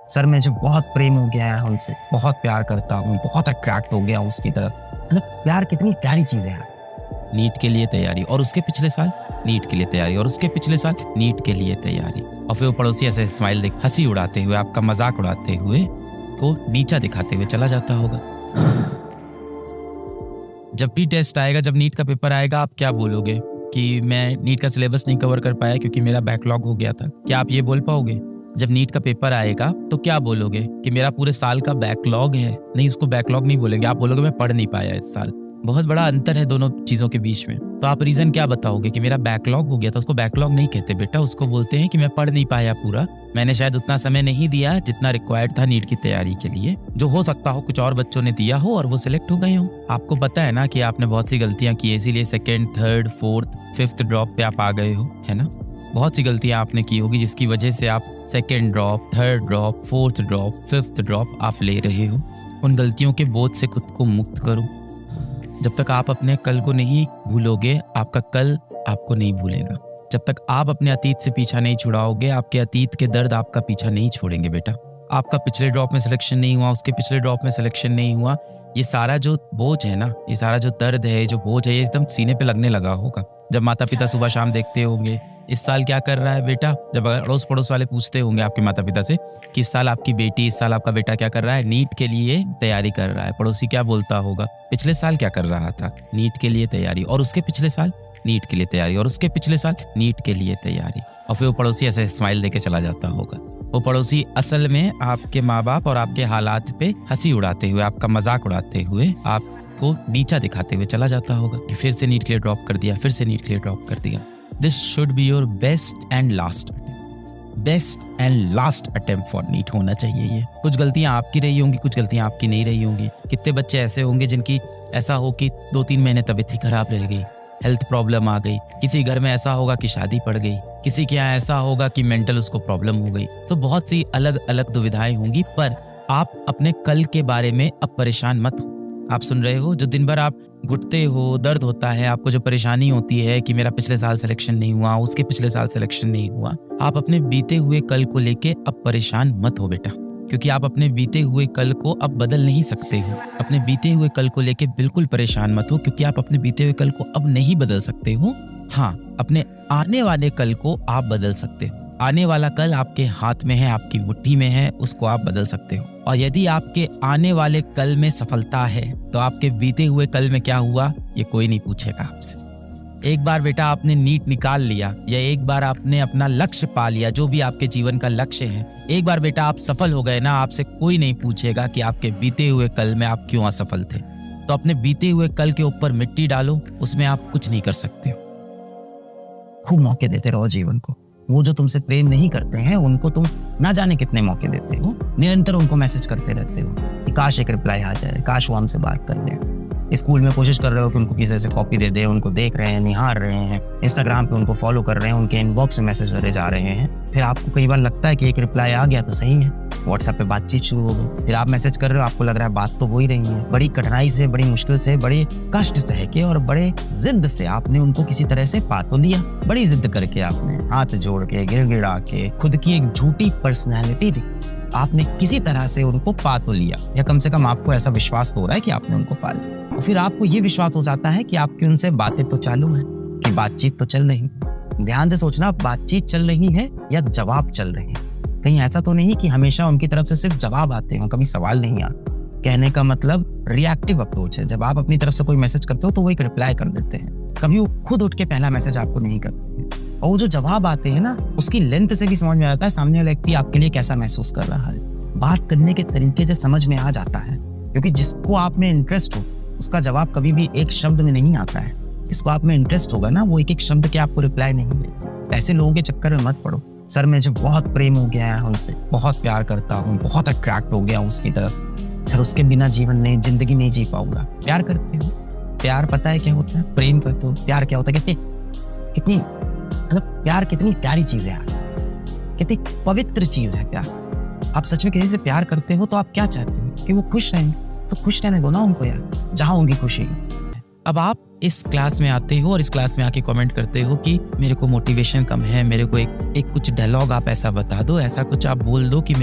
Sir मुझे बहुत प्रेम हो गया है उनसे, बहुत प्यार करता हूँ, बहुत अट्रैक्ट हो गया हूँ उसकी तरफ। मतलब प्यार कितनी प्यारी चीज़ है यार। नीट के लिए तैयारी और उसके पिछले साल नीट के लिए तैयारी और उसके पिछले साल नीट के लिए तैयारी। और फिर वो पड़ोसी ऐसे स्माइल देख हंसी उड़ाते हुए, आपका मजाक उड़ाते हुए को नीचा दिखाते हुए चला जाता होगा। जब भी टेस्ट आएगा, जब नीट का पेपर आएगा, आप क्या बोलोगे कि मैं नीट का सिलेबस नहीं कवर कर पाया क्योंकि मेरा बैकलॉग हो गया था? क्या आप ये बोल पाओगे? जब नीट का पेपर आएगा तो क्या बोलोगे कि मेरा पूरे साल का बैकलॉग है? नहीं, उसको बैकलॉग नहीं बोलेंगे, आप बोलोगे मैं पढ़ नहीं पाया इस साल। बहुत बड़ा अंतर है दोनों चीजों के बीच में। तो आप रीजन क्या बताओगे कि मेरा बैकलॉग हो गया था? उसको बैकलॉग नहीं कहते बेटा, उसको बोलते हैं कि मैं पढ़ नहीं पाया पूरा, मैंने शायद उतना समय नहीं दिया जितना रिक्वायर्ड था नीट की तैयारी के लिए। जो हो सकता हो कुछ और बच्चों ने दिया हो और वो सिलेक्ट हो गए हो। आपको पता है ना कि आपने बहुत सी गलतियां की, इसीलिए second, third, fourth, fifth drop पे आप आ गए हो, है ना? बहुत सी गलतियां आपने की होगी जिसकी वजह से आप second drop, third drop, fourth drop, fifth drop आप ले रहे हो। उन गलतियों के बोझ से खुद को मुक्त करो। जब तक आप अपने कल को नहीं भूलोगे, आपका कल आपको नहीं भूलेगा। जब तक आप अपने अतीत से पीछा नहीं छुड़ाओगे, आपके अतीत के दर्द आपका पीछा नहीं छोड़ेंगे बेटा। आपका पिछले ड्रॉप में सिलेक्शन नहीं हुआ, उसके पिछले ड्रॉप में सिलेक्शन नहीं हुआ, ये सारा जो बोझ है ना, ये सारा जो दर्द है, जो बोझ है, ये एकदम सीने पे लगने लगा होगा। जब माता पिता सुबह शाम देखते होंगे इस साल क्या कर रहा है बेटा, जब अड़ोस पड़ोस वाले पूछते होंगे आपके माता पिता से कि इस साल आपकी बेटी, इस साल आपका बेटा क्या कर रहा है, नीट के लिए तैयारी कर रहा है, पड़ोसी क्या बोलता होगा, पिछले साल क्या कर रहा था, नीट के लिए तैयारी, और उसके पिछले साल नीट के लिए तैयारी, और उसके पिछले साल नीट के लिए तैयारी। और फिर वो पड़ोसी ऐसे स्माइल देके चला जाता होगा। वो पड़ोसी असल में आपके माँ बाप और आपके हालात पे हंसी उड़ाते हुए, आपका मजाक उड़ाते हुए, आपको नीचा दिखाते हुए चला जाता होगा कि फिर से नीट के लिए ड्रॉप कर दिया, फिर से नीट के लिए ड्रॉप कर दिया। This should be your best and last attempt for NEET होना चाहिए ये। कुछ गलतियां आपकी रही होंगी, कुछ गलतियां आपकी नहीं रही होंगी। कितने बच्चे ऐसे होंगे जिनकी ऐसा हो कि 2-3 महीने तबीयत ही खराब रह गई, हेल्थ प्रॉब्लम आ गई, किसी घर में ऐसा होगा कि शादी पड़ गई, किसी के यहाँ ऐसा होगा कि मेंटल उसको प्रॉब्लम हो गई। तो बहुत सी अलग अलग दुविधाएं होंगी, पर आप अपने कल के बारे में अब परेशान मत हो। आप सुन रहे हो, जो दिन भर आप घुटते हो, दर्द होता है, आपको जो परेशानी होती है कि मेरा पिछले साल सिलेक्शन नहीं हुआ, उसके पिछले साल सिलेक्शन नहीं हुआ, आप अपने बीते हुए कल को लेके अब परेशान मत हो बेटा, क्योंकि आप अपने बीते हुए कल को अब बदल नहीं सकते हो। अपने बीते हुए कल को लेके बिल्कुल परेशान मत हो, क्योंकि आप अपने बीते हुए कल को अब नहीं बदल सकते हो। हाँ, अपने आने वाले कल को आप बदल सकते हो। आने वाला कल आपके हाथ में है, आपकी मुट्ठी में है, उसको आप बदल सकते हो। और यदि आपके आने वाले कल में सफलता है तो आपके बीते हुए कल में क्या हुआ ये कोई नहीं पूछेगा आपसे। एक बार बेटा आपने नीट निकाल लिया, या एक बार आपने अपना लक्ष्य पा लिया, जो भी आपके जीवन का लक्ष्य है, एक बार बेटा आप सफल हो गए ना, आपसे कोई नहीं पूछेगा कि आपके बीते हुए कल में आप क्यों असफल थे। तो अपने बीते हुए कल के ऊपर मिट्टी डालो, उसमें आप कुछ नहीं कर सकते हो। खूब मौके देते रहो जीवन को। वो जो तुमसे प्रेम नहीं करते हैं उनको तुम ना जाने कितने मौके देते हो, निरंतर उनको मैसेज करते रहते हो कि काश एक रिप्लाई आ जाए, काश वो हमसे बात कर ले। स्कूल में कोशिश कर रहे हो कि उनको किसी से कॉपी दे दे, उनको देख रहे हैं, निहार रहे हैं, इंस्टाग्राम पे उनको फॉलो कर रहे हैं, उनके इनबॉक्स में मैसेज भरे जा रहे हैं। फिर आपको कई बार लगता है कि एक रिप्लाई आ गया तो सही है, व्हाट्सएप पे बातचीत शुरू हो गई। फिर आप मैसेज कर रहे हो, आपको लग रहा है बात तो हो ही रही है। बड़ी कठिनाई से, बड़ी मुश्किल से, बड़े कष्ट सह के और बड़े जिद से आपने उनको किसी तरह से पा तो लिया। बड़ी जिद करके आपने हाथ जोड़ के, गिड़गिड़ा के, खुद की एक झूठी पर्सनैलिटी दी, आपने किसी तरह से उनको पा तो लिया, या कम से कम आपको ऐसा विश्वास तो हो रहा है कि आपने उनको पा लिया। और फिर आपको ये विश्वास हो जाता है कि आपकी उनसे बातें तो चालू हैं, कि बातचीत तो चल रही। ध्यान से सोचना, बातचीत चल रही है या जवाब चल रहे हैं। कहीं ऐसा तो नहीं कि हमेशा उनकी तरफ से सिर्फ जवाब आते हो, कभी सवाल नहीं आता। कहने का मतलब रिएक्टिव अप्रोच है। जब आप अपनी तरफ से कोई मैसेज करते हो तो वो एक रिप्लाई कर देते हैं, कभी वो खुद उठ के पहला मैसेज आपको नहीं करते हैं। और वो जो जवाब आते हैं ना, उसकी लेंथ से भी समझ में आता है सामने वाला व्यक्ति आपके लिए कैसा महसूस कर रहा है। बात करने के तरीके से समझ में आ जाता है, क्योंकि जिसको आप में इंटरेस्ट हो उसका जवाब कभी भी एक शब्द में नहीं आता है। जिसको आप में इंटरेस्ट होगा ना, वो एक एक शब्द के आपको रिप्लाई नहीं दे। ऐसे लोगों के चक्कर में मत पड़ो। सर मुझे बहुत प्रेम हो गया है उनसे, बहुत प्यार करता हूँ, बहुत अट्रैक्ट हो गया हूँ उसकी तरफ, सर उसके बिना जीवन नहीं, जिंदगी नहीं जी पाऊंगा। प्यार करते हो, प्यार पता है क्या होता है? प्रेम करते हो, प्यार क्या होता है? कितनी मतलब प्यार कितनी प्यारी चीज है यार, कितनी पवित्र चीज है प्यार। आप सच में किसी से प्यार करते हो तो आप क्या चाहते हो? कि वो खुश रहें, तो खुश रहने दो ना उनको यार, जहाँ उनकी खुशी। अब आप इस क्लास में आते हो और इस क्लास में आके कमेंट करते हो कि मेरे को मोटिवेशन कम है, मेरे को एक कुछ डायलॉग आप ऐसा बता दो, ऐसा कुछ आप बोल दो कि